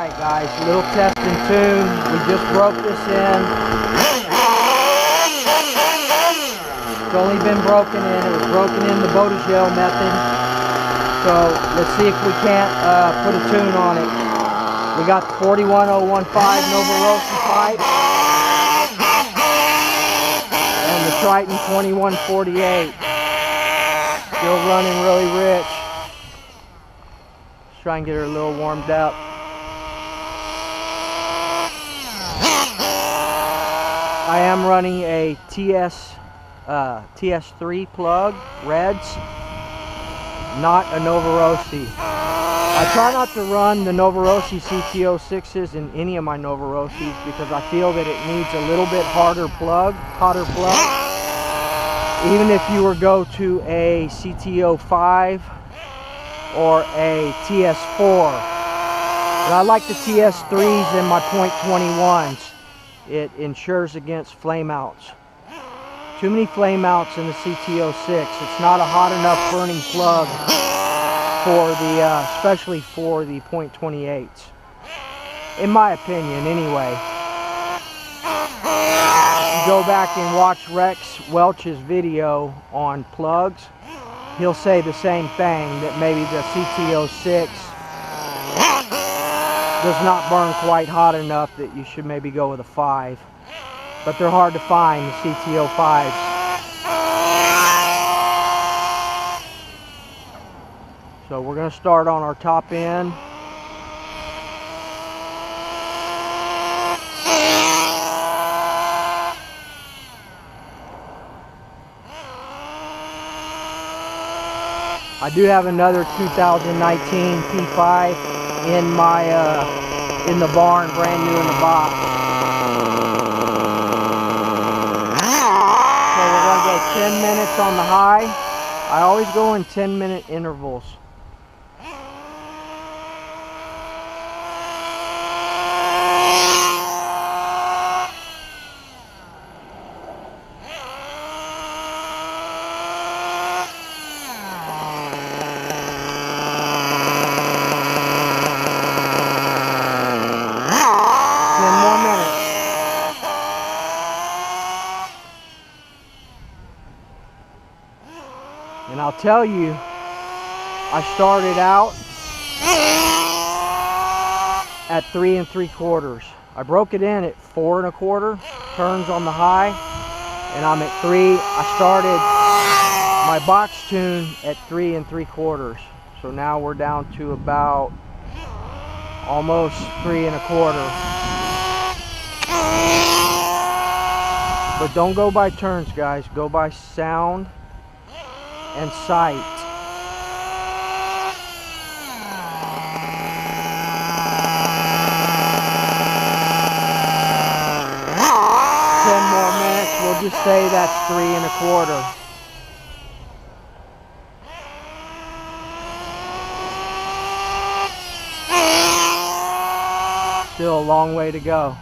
Alright guys, a little test and tune. We just broke this in. It's only been broken in. It was broken in the Bodegel method. So let's see if we can't put a tune on it. We got the 41015 Nova Rossi pipe and the Triton 2148. Still running really rich. Let's try and get her a little warmed up. I am running a TS3 plug, Reds, not a Nova Rossi. I try not to run the Nova Rossi CT06s in any of my Nova Rossis because I feel that it needs a little bit hotter plug. Even if you were go to a CT05 or a TS4. But I like the TS3s in my .21s. It ensures against flameouts. Too many flameouts in the CT06. It's not a hot enough burning plug for the, especially for the .28s. In my opinion, anyway. You go back and watch Rex Welch's video on plugs. He'll say the same thing, that maybe the CT06 does not burn quite hot enough that you should maybe go with a 5. But they're hard to find, the CT05s. So we're going to start on our top end. I do have another 2019 P5 in my in the barn, brand new in the box. So we're going to go 10 minutes on the high. I always go in 10-minute intervals. And I'll tell you, I started out at 3 3/4. I broke it in at 4 1/4 turns on the high, and I'm at 3. I started my box tune at 3 3/4. So now we're down to about almost 3 1/4. But don't go by turns, guys. Go by sound and sight. More minutes, we'll just say that's 3 1/4. Still a long way to go.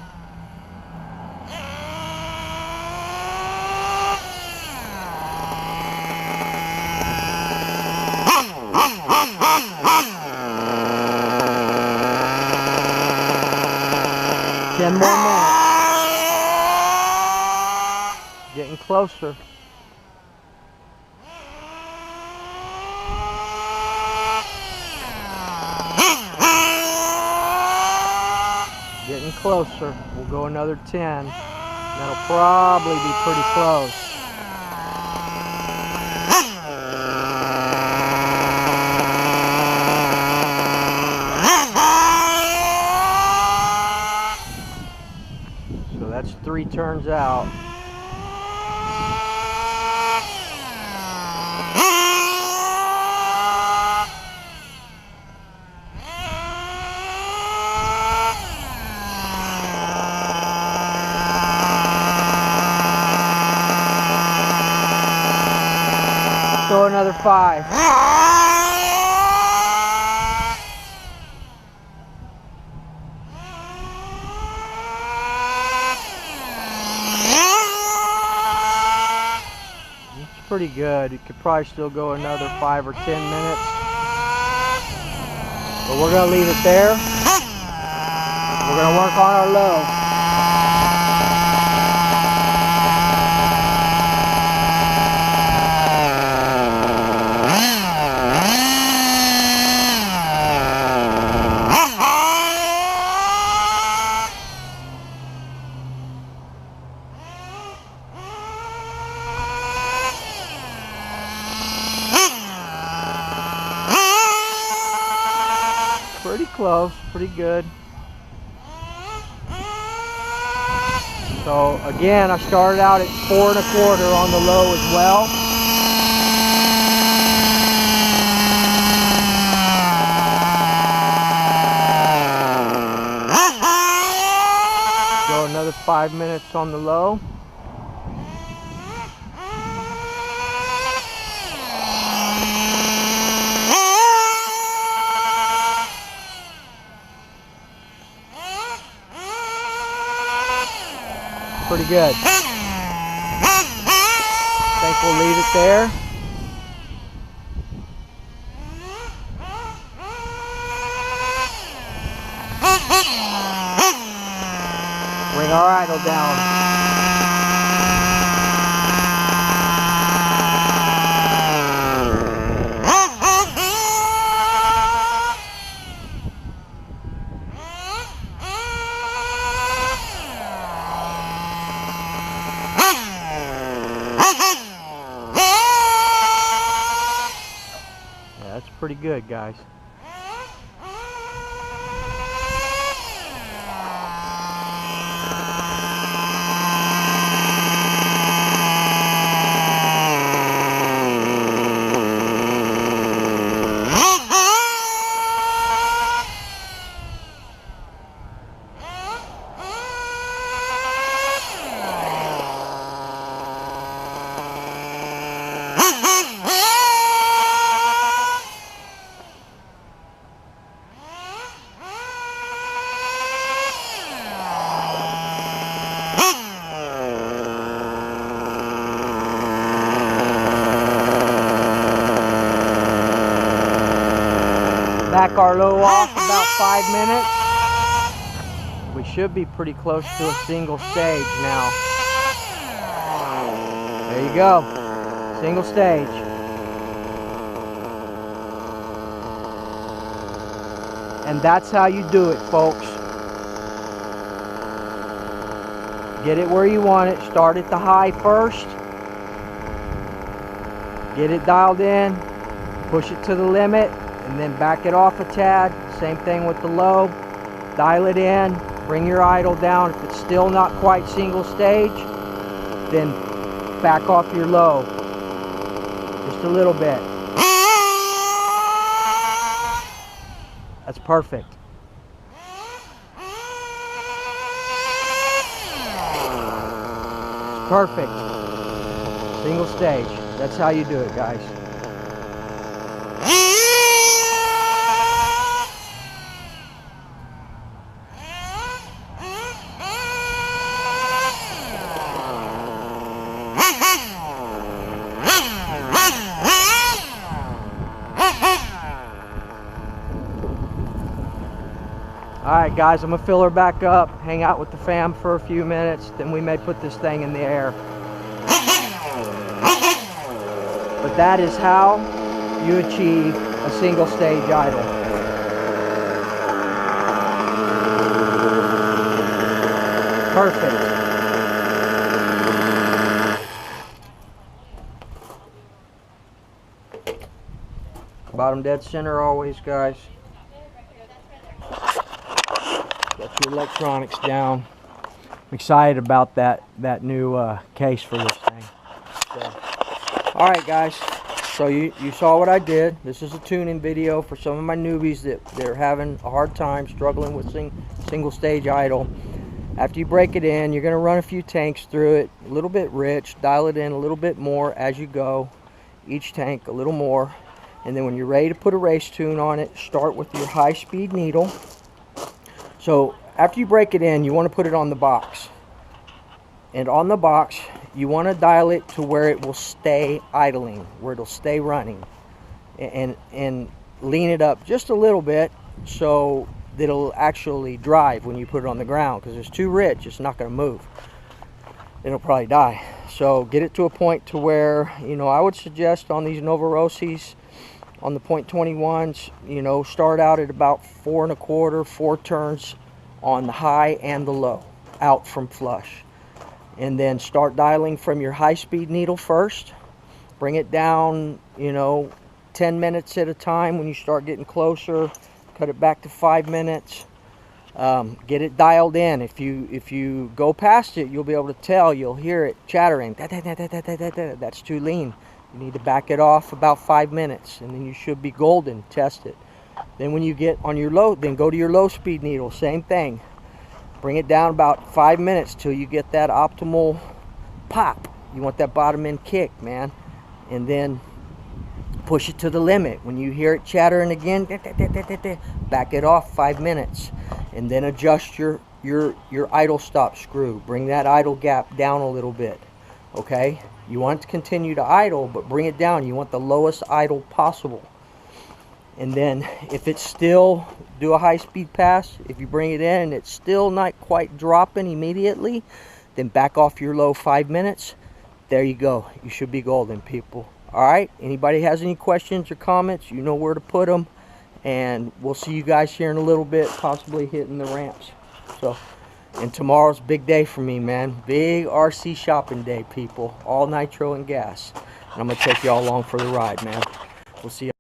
Ten more minutes. Getting closer. Getting closer. We'll go another 10. That'll probably be pretty close. So that's 3 turns out. Go another 5. It's pretty good. You could probably still go another 5 or 10 minutes. But we're going to leave it there. We're going to work on our low. Pretty close, pretty good. So again, I started out at 4 1/4 on the low as well. Go another 5 minutes on the low. Pretty good. I think we'll leave it there. Bring our idle down. That's pretty good, guys. Back our low off about 5 minutes. We should be pretty close to a single stage now. There you go. Single stage. And that's how you do it, folks. Get it where you want it. Start at the high first. Get it dialed in. Push it to the limit. And then back it off a tad. Same thing with the low. Dial it in. Bring your idle down. If it's still not quite single stage, then back off your low. Just a little bit. That's perfect. It's perfect. Single stage. That's how you do it, guys. Alright guys, I'm going to fill her back up, hang out with the fam for a few minutes, then we may put this thing in the air. But that is how you achieve a single stage idle. Perfect. Bottom dead center always, guys. Get your electronics down. I'm excited about that new case for this thing. So, all right, guys. So you saw what I did. This is a tuning video for some of my newbies that they're having a hard time struggling with single stage idle. After you break it in, you're going to run a few tanks through it, a little bit rich, dial it in a little bit more as you go. Each tank a little more. And then when you're ready to put a race tune on it, start with your high-speed needle. So after you break it in, you want to put it on the box. And on the box, you want to dial it to where it will stay idling, where it'll stay running. And lean it up just a little bit so that'll actually drive when you put it on the ground, because it's too rich, it's not going to move. It'll probably die. So get it to a point to where, you know, I would suggest on these Novorossis, on the .21s, you know, start out at about 4 1/4, 4 turns on the high and the low, out from flush. And then start dialing from your high-speed needle first. Bring it down, you know, 10 minutes at a time. When you start getting closer, cut it back to 5 minutes. Get it dialed in. If you go past it, you'll be able to tell. You'll hear it chattering. That's too lean. You need to back it off about 5 minutes, and then you should be golden. Test it. Then when you get on your low, then go to your low speed needle. Same thing. Bring it down about 5 minutes till you get that optimal pop. You want that bottom end kick, man. And then push it to the limit. When you hear it chattering again, back it off 5 minutes. And then adjust your idle stop screw. Bring that idle gap down a little bit. Okay? You want it to continue to idle, but bring it down. You want the lowest idle possible. And then if it's still, do a high speed pass. If you bring it in and it's still not quite dropping immediately, then back off your low 5 minutes. There you go. You should be golden, people. Alright, anybody has any questions or comments, you know where to put them. And we'll see you guys here in a little bit, possibly hitting the ramps. So, and tomorrow's a big day for me, man. Big RC shopping day, people. All nitro and gas. And I'm going to take you all along for the ride, man. We'll see you.